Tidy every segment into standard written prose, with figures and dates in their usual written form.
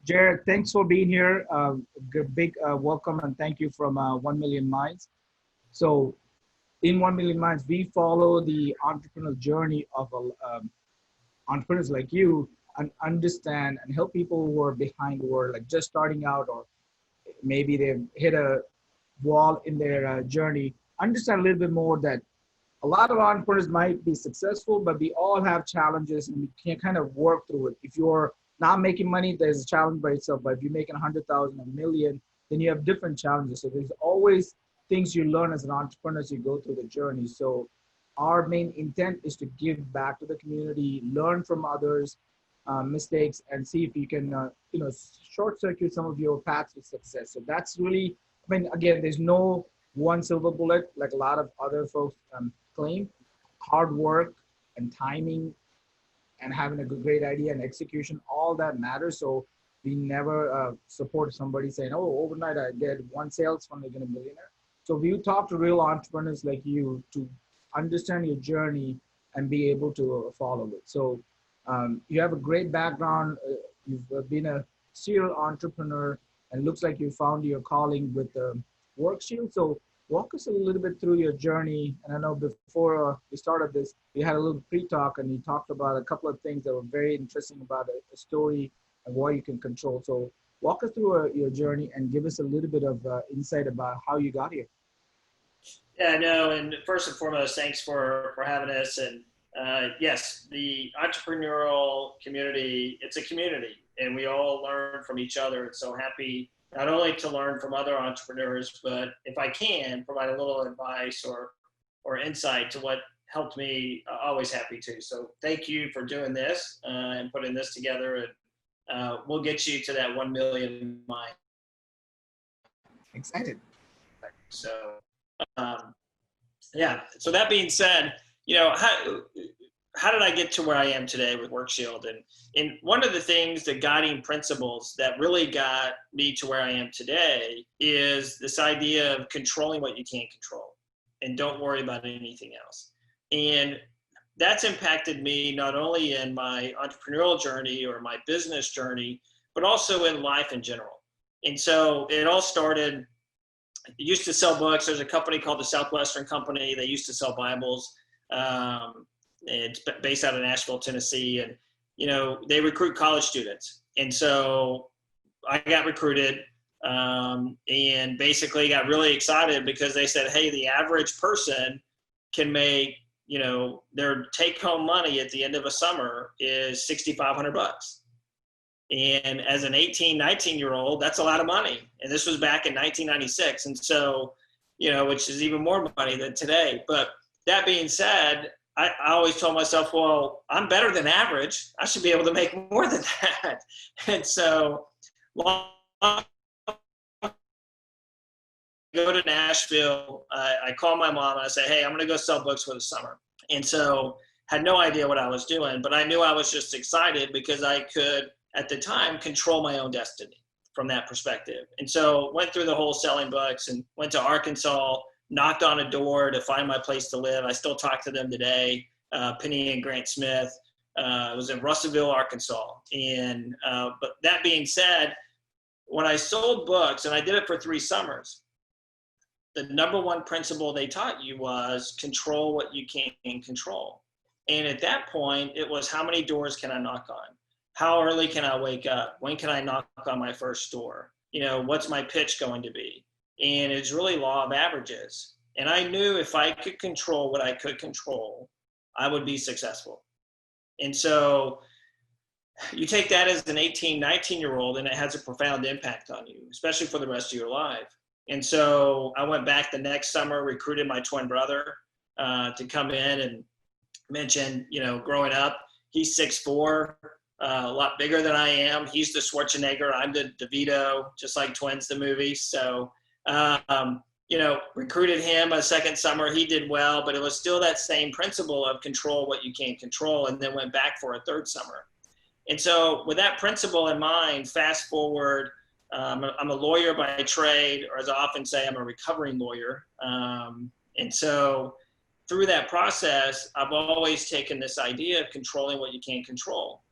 Jared, thanks for being here. Big welcome and thank you from 1 Million Minds. So, in 1 Million Minds, we follow the entrepreneurial journey of entrepreneurs like you and understand and help people who are behind, who are like just starting out, or maybe they've hit a wall in their journey. Understand a little bit more that a lot of entrepreneurs might be successful, but we all have challenges and we can kind of work through it. If you're not making money, there's a challenge by itself. But if you're making 100,000, a million, then you have different challenges. So there's always things you learn as an entrepreneur as you go through the journey. So our main intent is to give back to the community, learn from others, mistakes, and see if you can, short circuit some of your paths to success. So that's really, I mean, again, there's no one silver bullet like a lot of other folks claim. Hard work and timing and having a great idea and execution, all that matters. So we never support somebody saying, oh, overnight I get one sales funnel, they're going to millionaire. So we talk to real entrepreneurs like you to understand your journey and be able to follow it. So you have a great background. You've been a serial entrepreneur and looks like you found your calling with WorkShield. So walk us a little bit through your journey. And I know before we started this, we had a little pre-talk and you talked about a couple of things that were very interesting about a story and what you can control. So walk us through your journey and give us a little bit of insight about how you got here. Yeah, no, and first and foremost, thanks for having us. And yes, the entrepreneurial community, it's a community and we all learn from each other. And so happy not only to learn from other entrepreneurs, but if I can provide a little advice or insight to what helped me, always happy to. So thank you for doing this and putting this together. And we'll get you to that 1 million mind. Excited. So, yeah. So that being said, how did I get to where I am today with WorkShield? And one of the things, the guiding principles that really got me to where I am today is this idea of controlling what you can't control and don't worry about anything else. And that's impacted me not only in my entrepreneurial journey or my business journey, but also in life in general. And so it all started, I used to sell books. There's a company called the Southwestern Company. They used to sell Bibles. It's based out of Nashville, Tennessee. And, they recruit college students. And so I got recruited and basically got really excited because they said, hey, the average person can make, their take home money at the end of a summer is $6,500. And as an 18, 19-year-old, that's a lot of money. And this was back in 1996. And so, which is even more money than today. But that being said, I always told myself, well, I'm better than average. I should be able to make more than that. And so I go to Nashville. I call my mom and I say, hey, I'm going to go sell books for the summer. And so had no idea what I was doing, but I knew I was just excited because I could, at the time, control my own destiny from that perspective. And so went through the whole selling books and went to Arkansas, knocked on a door to find my place to live. I still talk to them today, Penny and Grant Smith. It was in Russellville, Arkansas. And but that being said, when I sold books, and I did it for 3 summers, the number one principle they taught you was control what you can control. And at that point, it was how many doors can I knock on? How early can I wake up? When can I knock on my first door? What's my pitch going to be? And it's really law of averages. And I knew if I could control what I could control, I would be successful. And so you take that as an 18, 19-year-old, and it has a profound impact on you, especially for the rest of your life. And so I went back the next summer, recruited my twin brother to come in and mention, growing up, he's 6'4", a lot bigger than I am. He's the Schwarzenegger. I'm the DeVito, just like Twins, the movie. So recruited him a second summer. He did well, but it was still that same principle of control what you can't control, and then went back for a third summer. And so with that principle in mind, fast forward, I'm a lawyer by trade, or as I often say, I'm a recovering lawyer. And so through that process, I've always taken this idea of controlling what you can't control.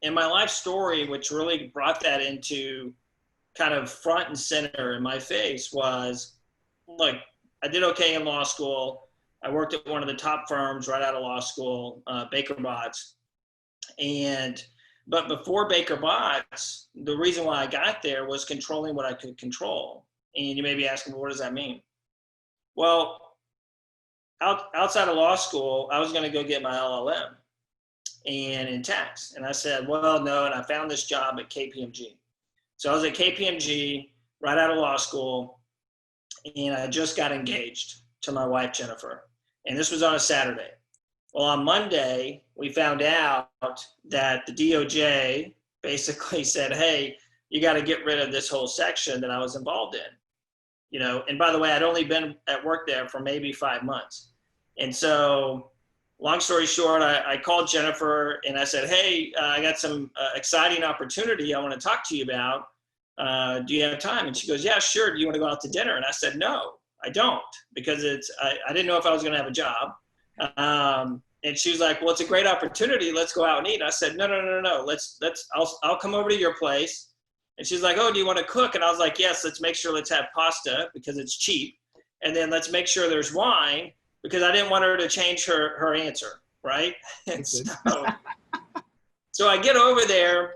And my life story, which really brought that into kind of front and center in my face, was, look, I did okay in law school. I worked at one of the top firms right out of law school, Baker Botts. But before Baker Botts, the reason why I got there was controlling what I could control. And you may be asking, well, what does that mean? Well, outside of law school, I was going to go get my LLM and in tax. And I said, well, no. And I found this job at KPMG. So I was at KPMG right out of law school, and I just got engaged to my wife, Jennifer. And this was on a Saturday. Well, on Monday, we found out that the DOJ basically said, hey, you got to get rid of this whole section that I was involved in. You know, and by the way, I'd only been at work there for maybe 5 months. And so long story short, I called Jennifer and I said, hey, I got some exciting opportunity I want to talk to you about. Do you have time? And she goes, yeah, sure. Do you want to go out to dinner? And I said, no, I don't, because I didn't know if I was going to have a job. And she was like, well, it's a great opportunity. Let's go out and eat. And I said, no. I'll come over to your place. And she's like, oh, do you want to cook? And I was like, yes, let's have pasta because it's cheap. And then let's make sure there's wine, because I didn't want her to change her answer. Right. And so I get over there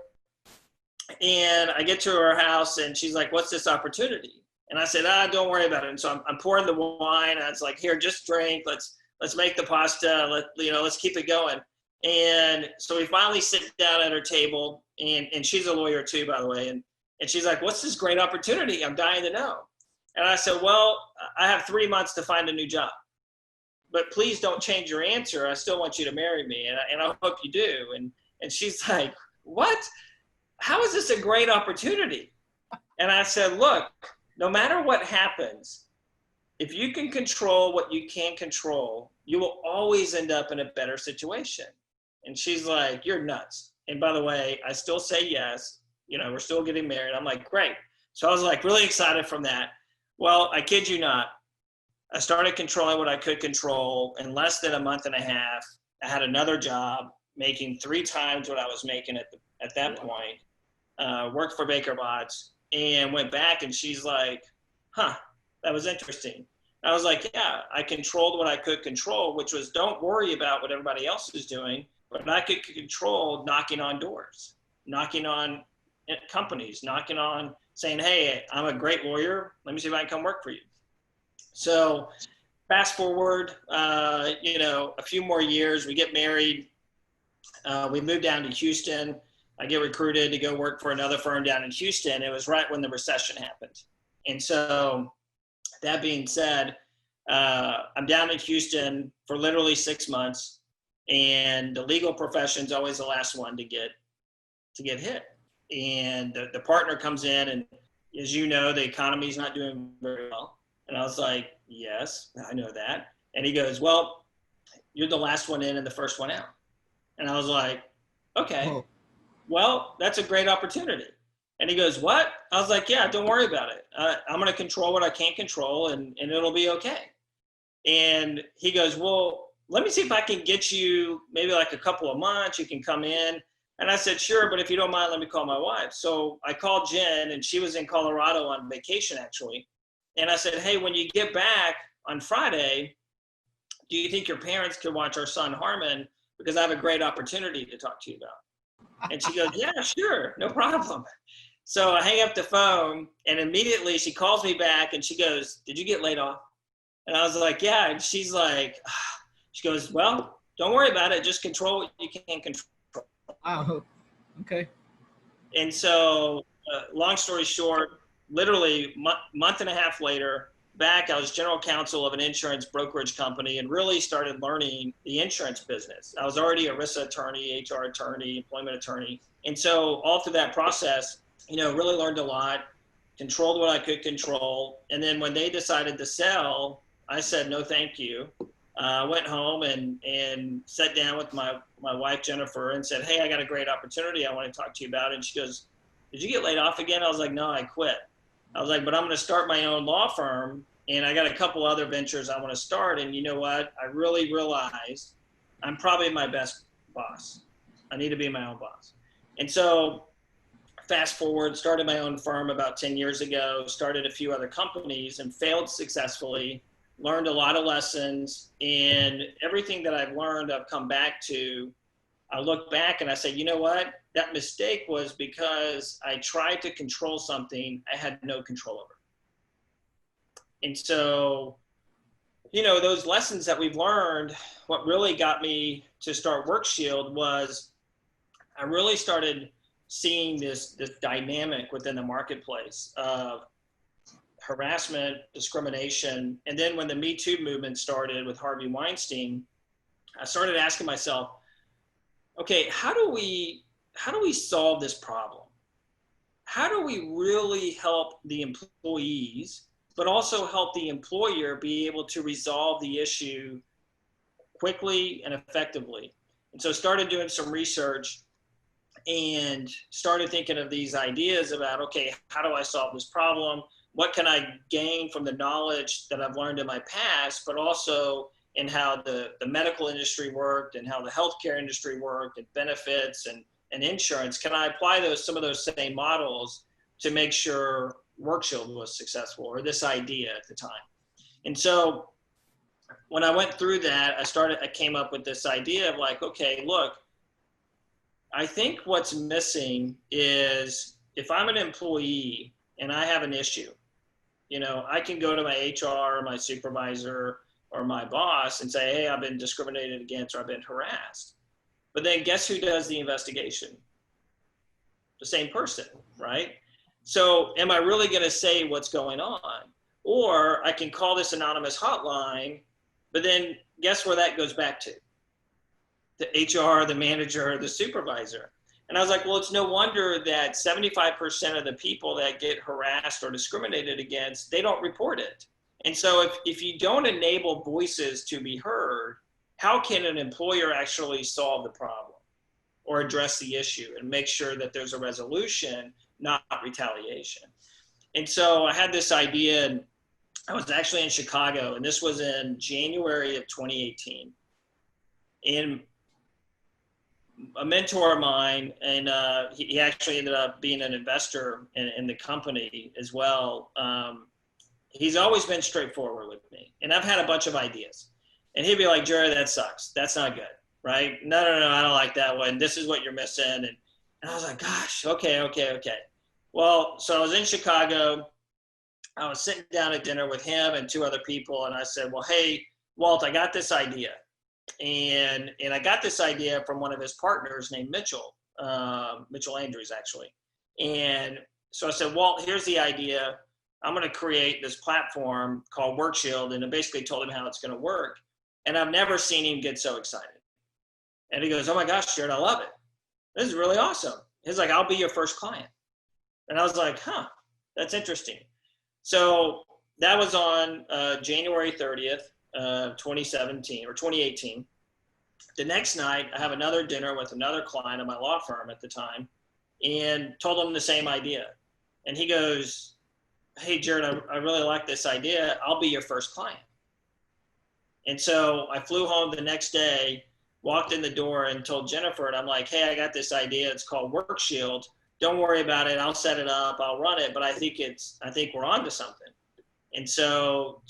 and I get to her house and she's like, what's this opportunity? And I said, don't worry about it. And so I'm pouring the wine. And I was like, here, just drink. Let's make the pasta. Let's keep it going. And so we finally sit down at her table, and she's a lawyer too, by the way. And she's like, what's this great opportunity? I'm dying to know. And I said, well, I have 3 months to find a new job, but please don't change your answer. I still want you to marry me. And I hope you do. And she's like, what? How is this a great opportunity? And I said, look, no matter what happens, if you can control what you can't control, you will always end up in a better situation. And she's like, you're nuts. And by the way, I still say yes. You know, we're still getting married. I'm like, great. So I was like really excited from that. Well, I kid you not, I started controlling what I could control. In less than a month and a half, I had another job making 3 times what I was making at that point. Worked for Baker Botts and went back, and she's like, huh, that was interesting. I was like, yeah, I controlled what I could control, which was don't worry about what everybody else is doing, but I could control knocking on doors, knocking on companies, knocking on saying, hey, I'm a great lawyer. Let me see if I can come work for you. So fast forward, a few more years, we get married. We moved down to Houston. I get recruited to go work for another firm down in Houston. It was right when the recession happened. And so that being said, I'm down in Houston for literally 6 months, and the legal profession is always the last one to get hit. And the partner comes in, and as you know, the economy is not doing very well. And I was like, yes, I know that. And he goes, well, you're the last one in and the first one out. And I was like, okay, well, that's a great opportunity. And he goes, what? I was like, yeah, don't worry about it. I'm going to control what I can't control, and it'll be okay. And he goes, well, let me see if I can get you maybe like a couple of months. You can come in. And I said, sure, but if you don't mind, let me call my wife. So I called Jen, and she was in Colorado on vacation, actually. And I said, hey, when you get back on Friday, do you think your parents could watch our son Harmon? Because I have a great opportunity to talk to you about. And she goes, yeah, sure, no problem. So I hang up the phone, and immediately she calls me back, and she goes, did you get laid off? And I was like, yeah. And she's like, she goes, well, don't worry about it. Just control what you can't control. Oh, okay. And so long story short, literally month and a half later, back, I was general counsel of an insurance brokerage company and really started learning the insurance business. I was already a ERISA attorney, HR attorney, employment attorney. And so all through that process, really learned a lot, controlled what I could control. And then when they decided to sell, I said, no, thank you. Went home and sat down with my wife, Jennifer, and said, hey, I got a great opportunity I want to talk to you about. And she goes, did you get laid off again? I was like, no, I quit. I was like, but I'm going to start my own law firm, and I got a couple other ventures I want to start. And you know what? I really realized I'm probably my best boss. I need to be my own boss. And so fast forward, started my own firm about 10 years ago, started a few other companies and failed successfully, learned a lot of lessons, and everything that I've learned, I've come back to. I look back and I say, you know what? That mistake was because I tried to control something I had no control over. And so, you know, those lessons that we've learned, what really got me to start WorkShield was I really started seeing this dynamic within the marketplace of harassment, discrimination. And then when the Me Too movement started with Harvey Weinstein, I started asking myself, okay, how do we solve this problem? How do we really help the employees, but also help the employer be able to resolve the issue quickly and effectively? And so started doing some research and started thinking of these ideas about, okay, how do I solve this problem? What can I gain from the knowledge that I've learned in my past, but also in how the medical industry worked and how the healthcare industry worked and benefits and insurance? Can I apply some of those same models to make sure WorkShield was successful, or this idea at the time? And so when I went through that, I came up with this idea of like, okay, look, I think what's missing is if I'm an employee and I have an issue, you know, I can go to my HR, my supervisor, or my boss and say, hey, I've been discriminated against or I've been harassed. But then guess who does the investigation? The same person, right? So am I really going to say what's going on? Or I can call this anonymous hotline, but then guess where that goes back to? The HR, the manager, the supervisor. And I was like, well, it's no wonder that 75% of the people that get harassed or discriminated against, they don't report it. And so if you don't enable voices to be heard, how can an employer actually solve the problem or address the issue and make sure that there's a resolution, not retaliation? And so I had this idea, and I was actually in Chicago, and this was in January of 2018. And a mentor of mine, and he actually ended up being an investor in the company as well. He's always been straightforward with me, and I've had a bunch of ideas, and he'd be like, Jerry, that sucks. That's not good, right? No, I don't like that one. This is what you're missing. And I was like, gosh, okay. Well, so I was in Chicago. I was sitting down at dinner with him and two other people, and I said, well, hey, Walt, I got this idea. And I got this idea from one of his partners named Mitchell Andrews, actually. And so I said, Walt, here's the idea. I'm going to create this platform called WorkShield. And I basically told him how it's going to work. And I've never seen him get so excited. And he goes, oh my gosh, Jared, I love it. This is really awesome. He's like, I'll be your first client. And I was like, that's interesting. So that was on January 30th. 2017 or 2018. The next night, I have another dinner with another client of my law firm at the time and told him the same idea. And he goes, hey, Jared, I really like this idea. I'll be your first client. And so I flew home the next day, walked in the door and told Jennifer, and I'm like, hey, I got this idea. It's called WorkShield. Don't worry about it. I'll set it up. I'll run it. But I think we're on to something. And so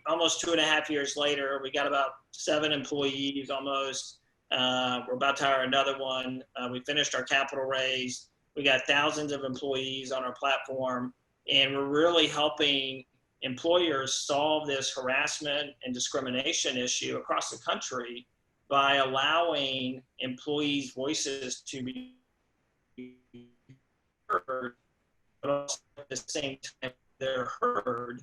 almost 2.5 years later, we got about 7 employees almost. We're about to hire another one. We finished our capital raise. We got thousands of employees on our platform, and we're really helping employers solve this harassment and discrimination issue across the country by allowing employees' voices to be heard, but also at the same time they're heard.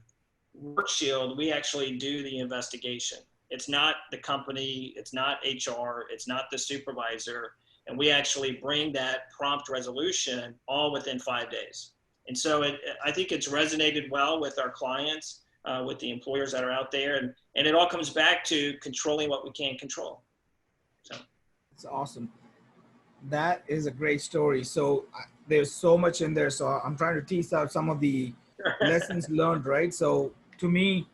WorkShield, we actually do the investigation. It's not the company, it's not HR, it's not the supervisor, and we actually bring that prompt resolution all within 5 days. And so I think it's resonated well with our clients, with the employers that are out there, and it all comes back to controlling what we can't control. So it's awesome. That is a great story. So there's so much in there. So I'm trying to tease out some of the lessons learned, right? So to me,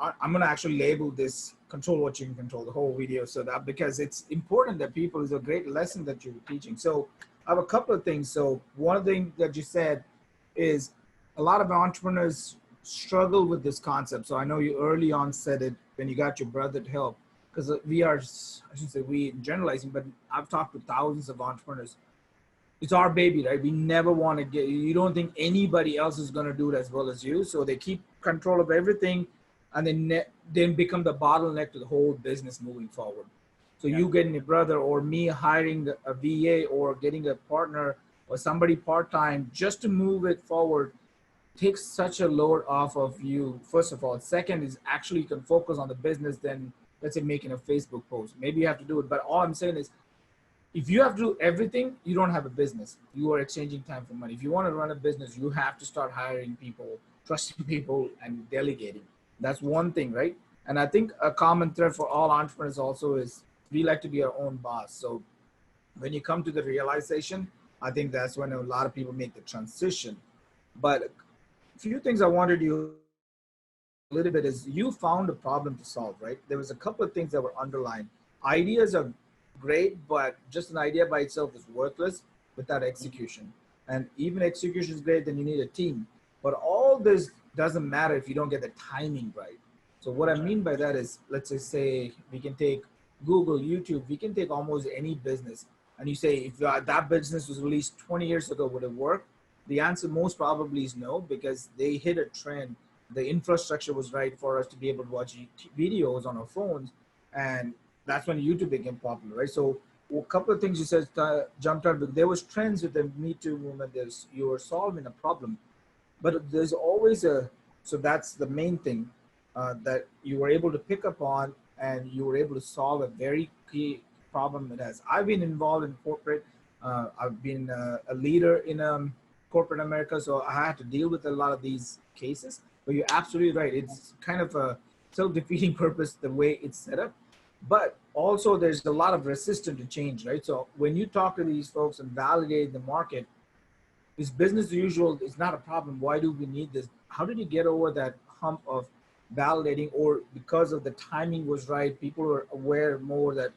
I'm going to actually label this control what you can control, the whole video, so that because it's important that people, is a great lesson that you're teaching. So I have a couple of things. So one of the things that you said is a lot of entrepreneurs struggle with this concept. So I know you early on said it when you got your brother to help, because we are, I shouldn't say we generalizing, but I've talked to thousands of entrepreneurs. It's our baby, right? We never want to get, you don't think anybody else is going to do it as well as you. So they keep control of everything and then become the bottleneck to the whole business moving forward. So Yeah. you getting a brother or me hiring a VA or getting a partner or somebody part-time just to move it forward takes such a load off of you, first of all. Second is actually you can focus on the business than, let's say, making a Facebook post. Maybe you have to do it, but all I'm saying is if you have to do everything, you don't have a business. You are exchanging time for money. If you want to run a business, you have to start hiring people, trusting people, and delegating. That's one thing, right? And I think a common thread for all entrepreneurs also is we like to be our own boss. So when you come to the realization, I think that's when a lot of people make the transition. But a few things I wanted you a little bit is you found a problem to solve, right? There was a couple of things that were underlined. Ideas are great, but just an idea by itself is worthless without execution. And even execution is great, then you need a team. But all this doesn't matter if you don't get the timing right. So what I mean by that is, let's just say we can take Google, YouTube, we can take almost any business. And you say, if that business was released 20 years ago, would it work? The answer most probably is no, because they hit a trend. The infrastructure was right for us to be able to watch videos on our phones. And that's when YouTube became popular, right? So a couple of things you said jumped out. There was trends with the Me Too movement. You were solving a problem, but there's always a, so that's the main thing that you were able to pick up on, and you were able to solve a very key problem it has. I've been involved in corporate. I've been a leader in corporate America, so I had to deal with a lot of these cases. But you're absolutely right. It's kind of a self-defeating purpose the way it's set up. But also there's a lot of resistance to change, right? So when you talk to these folks and validate the market, is business as usual is not a problem. Why do we need this? How did you get over that hump of validating, or because of the timing was right, people are aware more that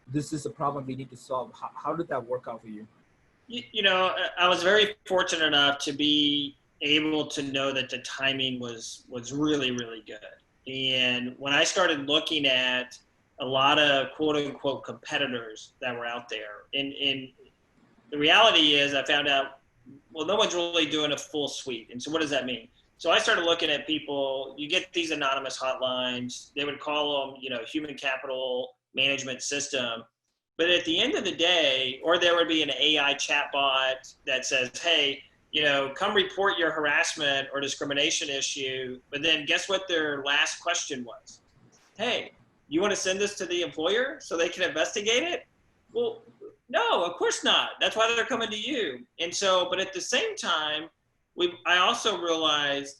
this is a problem we need to solve? How did that work out for you? You know, I was very fortunate enough to be able to know that the timing was really, really good. And when I started looking at a lot of quote unquote competitors that were out there, and the reality is I found out, well, no one's really doing a full suite. And so what does that mean? So I started looking at people, you get these anonymous hotlines, they would call them, you know, human capital management system. But at the end of the day, or there would be an AI chatbot that says, hey, you know, come report your harassment or discrimination issue. But then guess what their last question was? Hey, you want to send this to the employer so they can investigate it? Well, no, of course not. That's why they're coming to you. And so, but at the same time, I also realized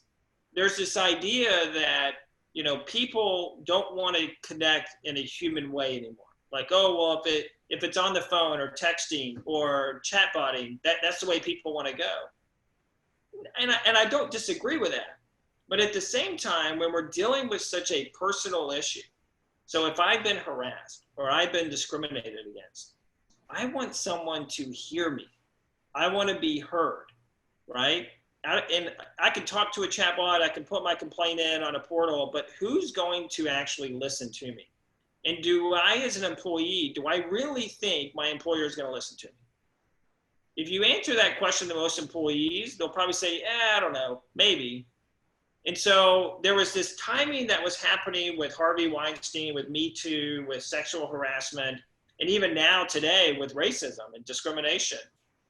there's this idea that, you know, people don't want to connect in a human way anymore. Like, oh, well, if it's on the phone or texting or chatbotting, that's the way people want to go. And I don't disagree with that. But at the same time, when we're dealing with such a personal issue, so if I've been harassed or I've been discriminated against, I want someone to hear me. I want to be heard, right? And I can talk to a chatbot, I can put my complaint in on a portal, but who's going to actually listen to me? And do I, as an employee, do I really think my employer is going to listen to me? If you answer that question to most employees, they'll probably say, I don't know, maybe. And so there was this timing that was happening with Harvey Weinstein, with Me Too, with sexual harassment, and even now today with racism and discrimination.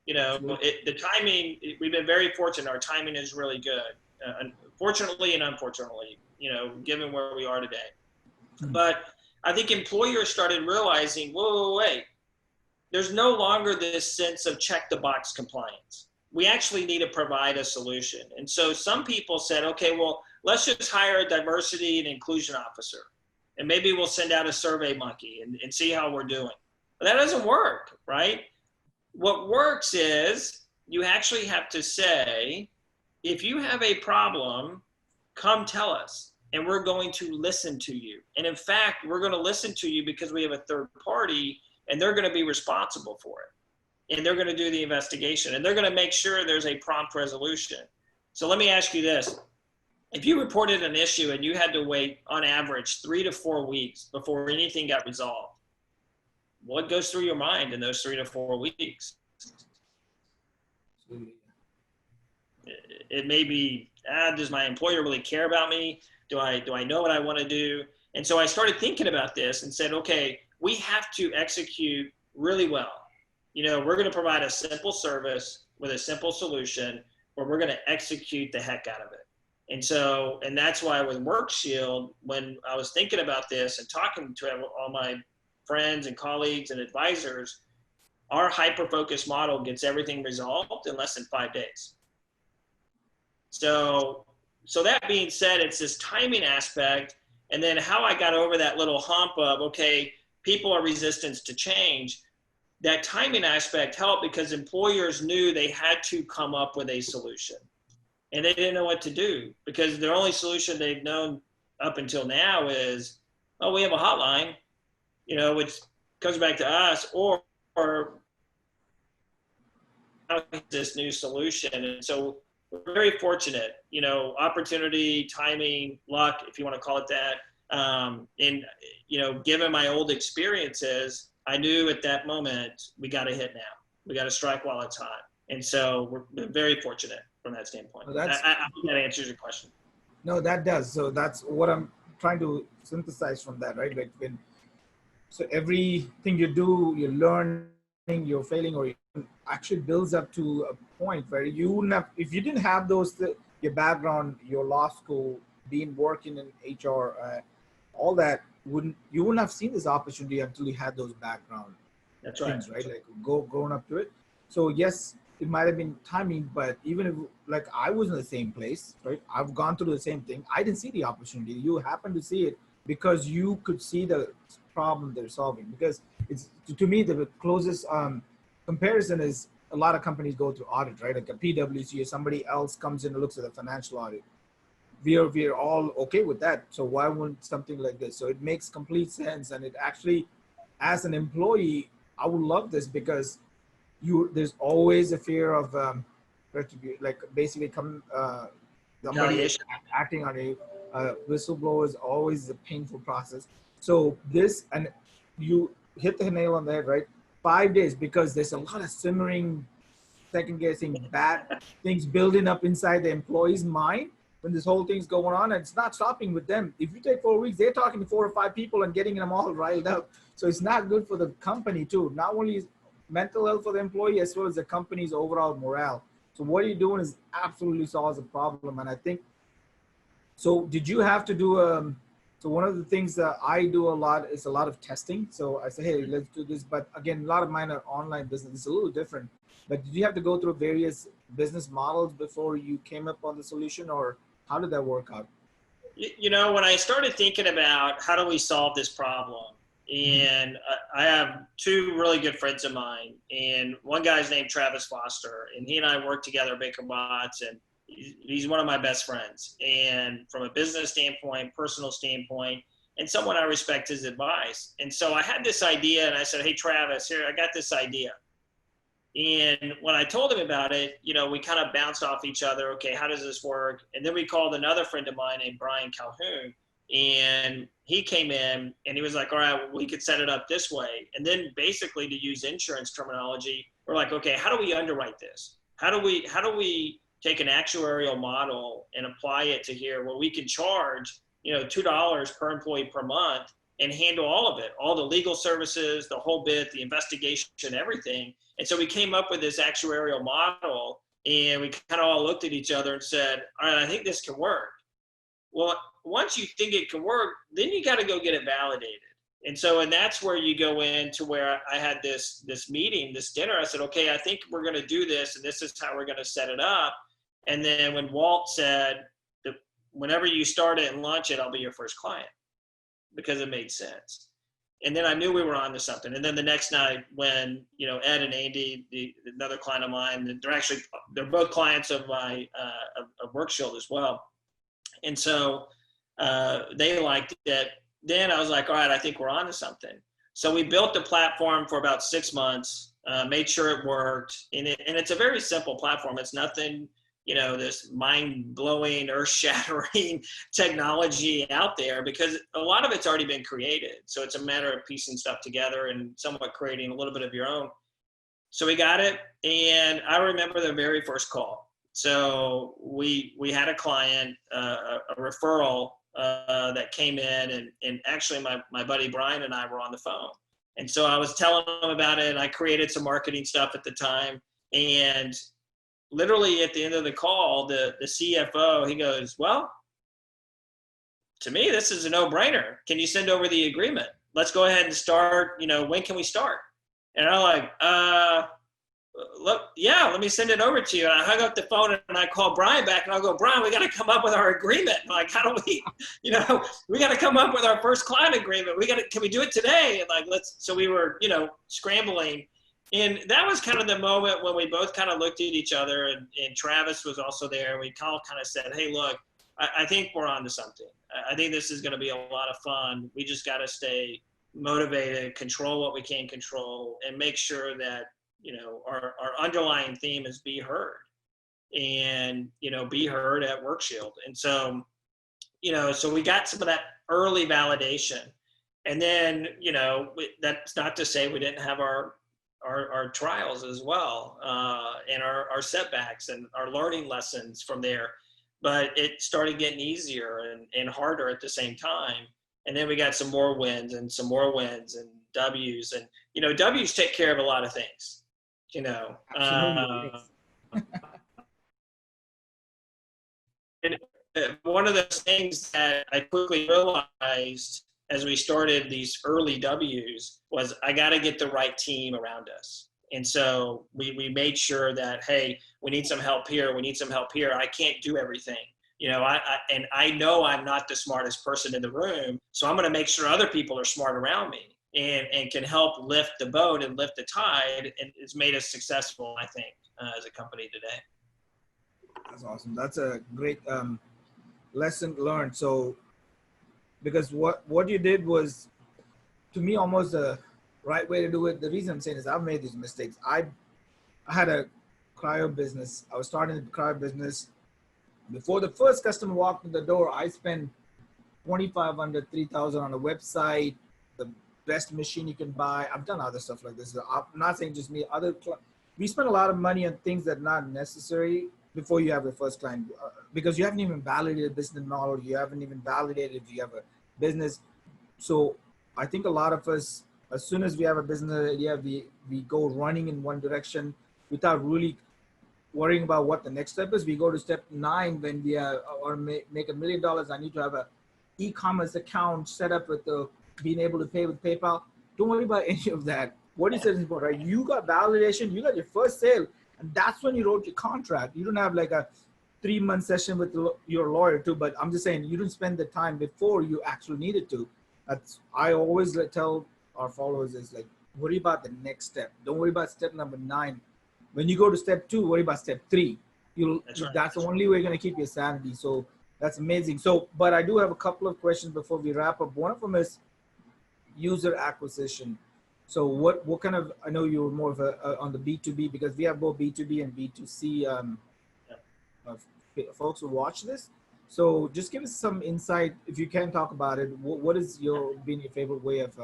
You know, the timing, we've been very fortunate. Our timing is really good, fortunately and unfortunately, you know, given where we are today. But I think employers started realizing, whoa, wait, there's no longer this sense of check the box compliance. We actually need to provide a solution. And so some people said, okay, well, let's just hire a diversity and inclusion officer. And maybe we'll send out a survey monkey and see how we're doing. But that doesn't work, right? What works is you actually have to say, if you have a problem, come tell us, and we're going to listen to you. And in fact, we're going to listen to you because we have a third party, and they're going to be responsible for it. and they're going to do the investigation, and they're going to make sure there's a prompt resolution. So let me ask you this. If you reported an issue and you had to wait on average 3 to 4 weeks before anything got resolved, what goes through your mind in those 3 to 4 weeks? It may be, does my employer really care about me? Do I know what I want to do? And so I started thinking about this and said, okay, we have to execute really well. We're going to provide a simple service with a simple solution, where we're going to execute the heck out of it. And that's why with WorkShield, when I was thinking about this and talking to all my friends and colleagues and advisors, our hyper-focused model gets everything resolved in less than 5 days. So that being said, it's this timing aspect, and then how I got over that little hump of, okay, people are resistant to change. That timing aspect helped because employers knew they had to come up with a solution, and they didn't know what to do, because their only solution they've known up until now is, oh, we have a hotline, which comes back to us, or this new solution. And so we're very fortunate, opportunity, timing, luck, if you want to call it that. And given my old experiences, I knew at that moment, we got to hit now. We got to strike while it's hot. And so we're very fortunate from that standpoint. Well, I hope that answers your question. No, that does. So that's what I'm trying to synthesize from that, right? Like so everything you do, you're learning, you're failing, or actually builds up to a point where you wouldn't have, if you didn't have your background, your law school, being working in HR, all that, you wouldn't have seen this opportunity until you had those background That's things, right. right? Like growing up to it. So yes, it might have been timing, but even if, like, I was in the same place, right? I've gone through the same thing. I didn't see the opportunity. You happen to see it because you could see the problem they're solving. Because it's, to me, the closest comparison is a lot of companies go through audit, right? Like a PwC or somebody else comes in and looks at the financial audit. We're all okay with that. So why wouldn't something like this? So it makes complete sense. And it actually, as an employee, I would love this, because there's always a fear of like basically somebody acting on a whistleblower is always a painful process. So this, and you hit the nail on the head, right? 5 days, because there's a lot of simmering, second guessing, bad things building up inside the employee's mind when this whole thing's going on, and it's not stopping with them. If you take 4 weeks, they're talking to 4 or 5 people and getting them all riled up. So it's not good for the company too. Not only mental health for the employee, as well as the company's overall morale. So what you're doing is absolutely solves the problem. And I think, so did you have to do, so one of the things that I do a lot is a lot of testing. So I say, hey, let's do this. But again, a lot of mine are online business. It's a little different. But did you have to go through various business models before you came up on the solution, or how did that work out? When I started thinking about how do we solve this problem, and I have 2 really good friends of mine, and one guy's named Travis Foster, and he and I work together at Baker Botts, and he's one of my best friends. And from a business standpoint, personal standpoint, and someone I respect his advice. And so I had this idea, and I said, hey, Travis, here, I got this idea. And when I told him about it, we kind of bounced off each other. Okay, how does this work? And then we called another friend of mine named Brian Calhoun, and he came in and he was like, all right, well, we could set it up this way. And then basically, to use insurance terminology, we're like, okay, how do we underwrite this? How do we take an actuarial model and apply it to here where we can charge, $2 per employee per month and handle all of it, all the legal services, the whole bit, the investigation, everything. And so we came up with this actuarial model, and we kind of all looked at each other and said, all right, I think this can work. Well, once you think it can work, then you got to go get it validated. And that's where you go into where I had this meeting, this dinner. I said, okay, I think we're going to do this, and this is how we're going to set it up. And then when Walt said, whenever you start it and launch it, I'll be your first client, because it made sense. And then I knew we were on to something. And then the next night when, Ed and Andy, another client of mine, they're both clients of my of WorkShield as well. And so they liked it. Then I was like, all right, I think we're on to something. So we built the platform for about 6 months. made sure it worked. And it's a very simple platform. It's nothing, this mind-blowing, earth-shattering technology out there, because a lot of it's already been created. So it's a matter of piecing stuff together and somewhat creating a little bit of your own. So we got it, and I remember the very first call. So we had a client, a referral that came in, and actually my buddy Brian and I were on the phone. And so I was telling him about it, and I created some marketing stuff at the time. And literally at the end of the call, the CFO, he goes, well, to me, this is a no-brainer. Can you send over the agreement? Let's go ahead and start. When can we start? And I'm like, look, yeah, let me send it over to you. And I hung up the phone, and I called Brian back, and I'll go, Brian, we got to come up with our agreement. Like, how do we, we got to come up with our first client agreement. Can we do it today? And like, so we were, scrambling. And that was kind of the moment when we both kind of looked at each other, and Travis was also there. We all kind of said, hey, look, I think we're on to something. I think this is going to be a lot of fun. We just got to stay motivated, control what we can control, and make sure that, our underlying theme is be heard, and, be heard at WorkShield. And so, so we got some of that early validation. And then, that's not to say we didn't have our trials as well, and our setbacks and our learning lessons from there. But it started getting easier and harder at the same time. And then we got some more wins and W's. And, W's take care of a lot of things. Absolutely. And one of those things that I quickly realized as we started these early W's was I got to get the right team around us. And so we made sure that, hey, we need some help here. We need some help here. I can't do everything. I know I'm not the smartest person in the room, so I'm going to make sure other people are smart around me and can help lift the boat and lift the tide. And it's made us successful, I think, as a company today. That's awesome. That's a great lesson learned. So, because what you did was, to me, almost the right way to do it. The reason I'm saying is I've made these mistakes. I had a cryo business. I was starting the cryo business. Before the first customer walked in the door, I spent $2,500, $3,000 on a website, the best machine you can buy. I've done other stuff like this. I'm not saying just me. We spend a lot of money on things that are not necessary before you have your first client, because you haven't even validated the business model. You haven't even validated if you have a business. So I think a lot of us, as soon as we have a business idea, we go running in one direction without really worrying about what the next step is. We go to step 9 when we make $1 million. I need to have a e-commerce account set up with being able to pay with PayPal. Don't worry about any of that. What you said is important, right? You got validation, you got your first sale, and that's when you wrote your contract. You don't have like a 3-month session with your lawyer too, but I'm just saying you didn't spend the time before you actually needed to. I always tell our followers is like, worry about the next step. Don't worry about step number 9. When you go to step 2, worry about step 3. That's the only way you're going to keep your sanity. So that's amazing. So, but I do have a couple of questions before we wrap up. One of them is user acquisition. So what kind of, I know you're more of on the B2B, because we have both B2B and B2C folks who watch this. So just give us some insight, if you can talk about it. What is been your favorite way of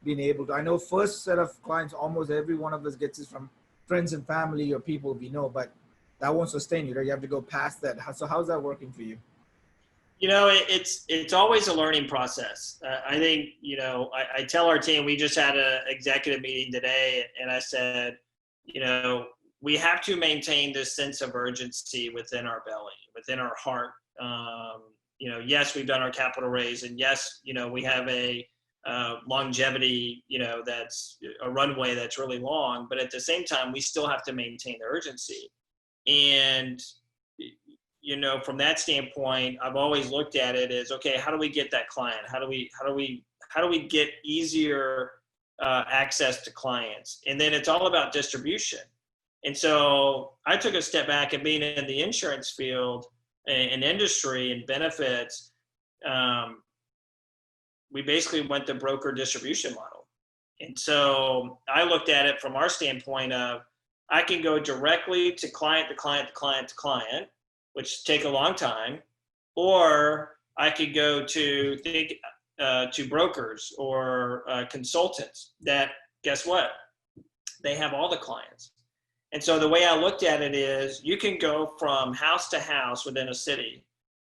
being able to, I know first set of clients, almost every one of us gets this from friends and family or people we know, but that won't sustain you, right? You have to go past that. So how's that working for you? It's always a learning process. I think, I tell our team, we just had an executive meeting today, and I said, we have to maintain this sense of urgency within our belly, within our heart. Yes, we've done our capital raise, and yes, we have a longevity, that's a runway that's really long, but at the same time, we still have to maintain the urgency. And, from that standpoint, I've always looked at it as, okay, how do we get that client? How do we get easier access to clients? And then it's all about distribution. And so I took a step back, and being in the insurance field and industry and benefits, we basically went the broker distribution model. And so I looked at it from our standpoint of I can go directly to client to client to client to client, which take a long time, or I could go to brokers or consultants that, guess what? They have all the clients. And so the way I looked at it is you can go from house to house within a city,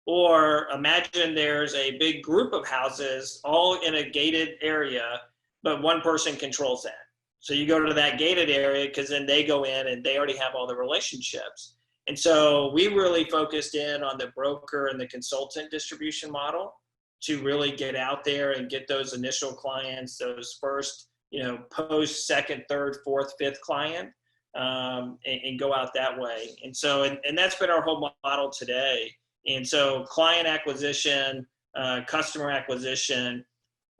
or imagine there's a big group of houses all in a gated area, but one person controls that. So you go to that gated area because then they go in and they already have all the relationships. And so we really focused in on the broker and the consultant distribution model to really get out there and get those initial clients, those first, post, second, third, fourth, fifth client, and go out that way. And so, and that's been our whole model today. And so client acquisition, customer acquisition,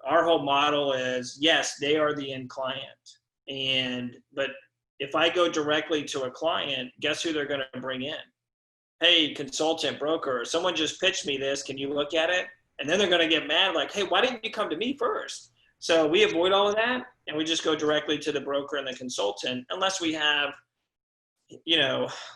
our whole model is, yes, they are the end client. But if I go directly to a client, guess who they're going to bring in? Hey, consultant, broker, someone just pitched me this. Can you look at it? And then they're going to get mad like, hey, why didn't you come to me first? So we avoid all of that. And we just go directly to the broker and the consultant, unless we have,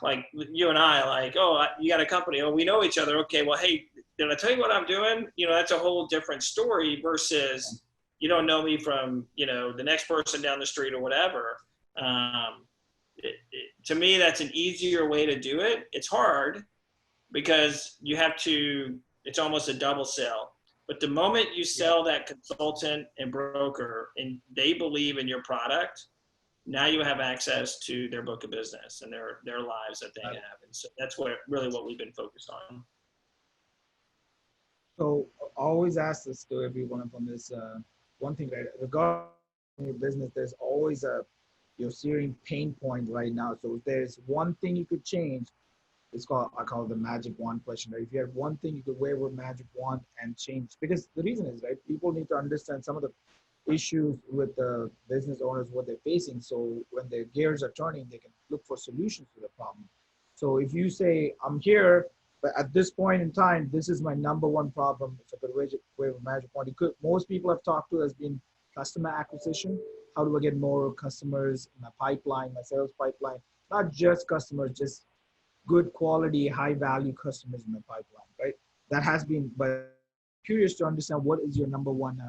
like you and I, like, oh, you got a company. Oh, we know each other. Okay, well, hey, did I tell you what I'm doing? That's a whole different story versus you don't know me from, the next person down the street or whatever. To me, that's an easier way to do it. It's hard because it's almost a double sell. But the moment you sell that consultant and broker and they believe in your product, now you have access to their book of business and their lives that they have. And so that's what we've been focused on. So I always ask this to every one of them is one thing, right? Regarding your business, there's always your searing pain point right now. So if there's one thing you could change, I call it the magic wand question, right? If you had one thing you could wave a magic wand and change, because the reason is, right, people need to understand some of the issues with the business owners, what they're facing. So when their gears are turning, they can look for solutions to the problem. So if you say, I'm here, but at this point in time, this is my number one problem. If I could wave a magic wand, most people I've talked to has been customer acquisition. How do I get more customers in my pipeline, my sales pipeline? Not just customers, just good quality, high value customers in the pipeline, right? That has been, but curious to understand what is your number one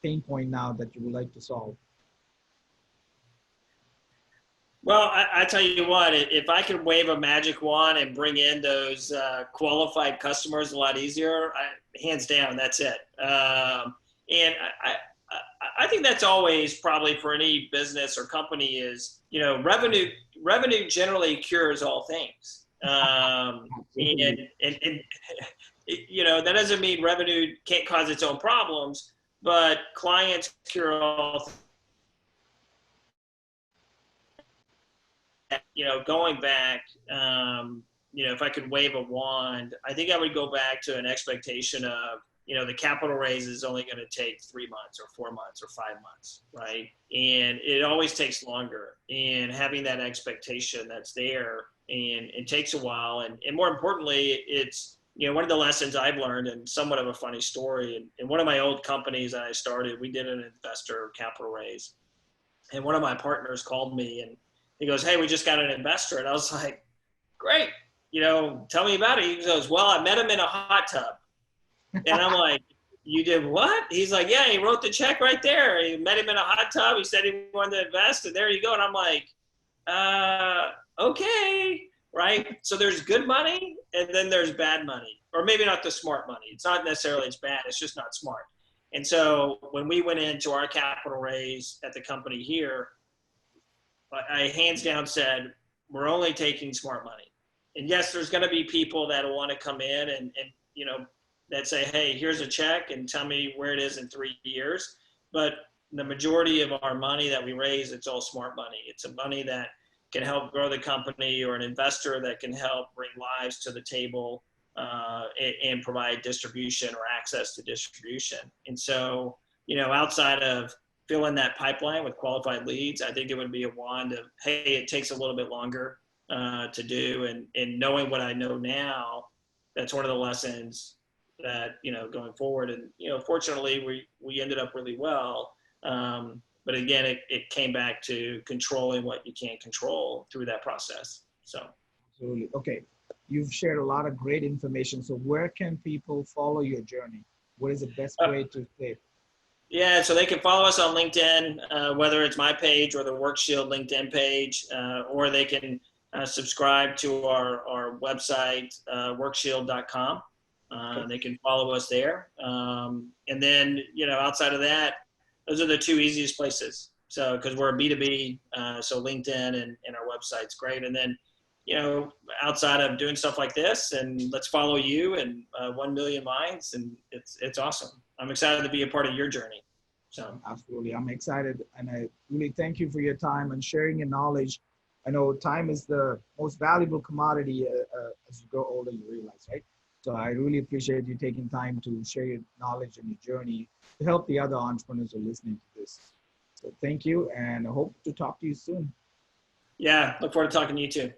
pain point now that you would like to solve? Well, I tell you what, if I could wave a magic wand and bring in those qualified customers a lot easier, hands down, that's it. And I think that's always probably for any business or company is, revenue generally cures all things. And that doesn't mean revenue can't cause its own problems, but clients cure all things. Going back, if I could wave a wand, I think I would go back to an expectation of, the capital raise is only going to take 3 months or 4 months or 5 months, right? And it always takes longer. And having that expectation that's there, and it takes a while. And more importantly, it's, one of the lessons I've learned, and somewhat of a funny story, in one of my old companies that I started, we did an investor capital raise. And one of my partners called me and he goes, hey, we just got an investor. And I was like, great, tell me about it. He goes, well, I met him in a hot tub. And I'm like, you did what? He's like, yeah, he wrote the check right there. He met him in a hot tub. He said he wanted to invest, and there you go. And I'm like, okay, right? So there's good money, and then there's bad money, or maybe not the smart money. It's not necessarily it's bad. It's just not smart. And so when we went into our capital raise at the company here, I hands down said, we're only taking smart money. And yes, there's going to be people that will want to come in and that say, hey, here's a check and tell me where it is in 3 years. But the majority of our money that we raise, it's all smart money. It's a money that can help grow the company, or an investor that can help bring lives to the table and provide distribution or access to distribution. And so, outside of filling that pipeline with qualified leads, I think it would be a wand of, hey, it takes a little bit longer to do. And knowing what I know now, that's one of the lessons that, going forward. And, fortunately we ended up really well. But again, it came back to controlling what you can't control through that process. So. Absolutely. Okay. You've shared a lot of great information. So where can people follow your journey? What is the best way to stay? Yeah, so they can follow us on LinkedIn, whether it's my page or the WorkShield LinkedIn page, or they can subscribe to our website, workshield.com. They can follow us there. And then, outside of that, those are the two easiest places. So, because we're a B2B, so LinkedIn and our website's great. And then, outside of doing stuff like this, and let's follow you and 1 Million Minds, and it's awesome. I'm excited to be a part of your journey. So Absolutely, I'm excited, and I really thank you for your time and sharing your knowledge. I know time is the most valuable commodity as you grow older, you realize, right? So I really appreciate you taking time to share your knowledge and your journey to help the other entrepreneurs who are listening to this. So thank you, and I hope to talk to you soon. yeah, look forward to talking to you too.